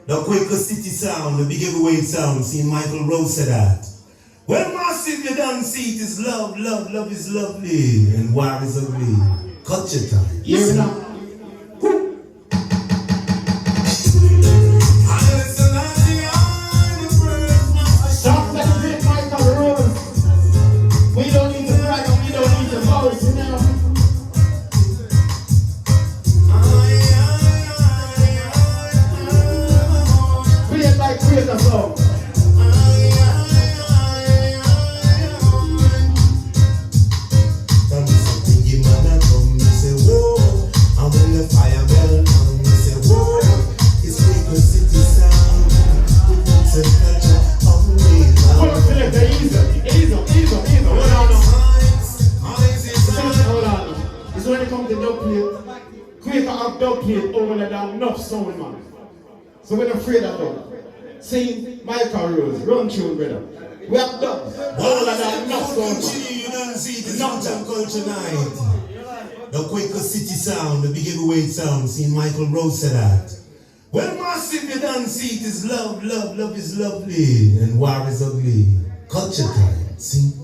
The Quaker city sound, the big heavyweight sound, seeing Mykal Rose said that. Well, massive, you don't see it is love, love, love is lovely, and war is ugly. Cut your time. Hear me now. Stop like a big Mykal Rose. We don't need to cry and we don't need to boast, you know. Play it like Quaker song. When it comes to Dubplate, Quaker have Dubplate over the damn nuff sound, man. So we're not afraid of that. Sing Mykal Rose, run tune, brother. We have dub over the damn nuff sound, man. You don't see it is Militant culture night. The Quaker city sound, the big heavyweight sound, seeing Mykal Rose said that. Well, massive, you don't see it is love, love, love is lovely, and war is ugly. Culture time, see?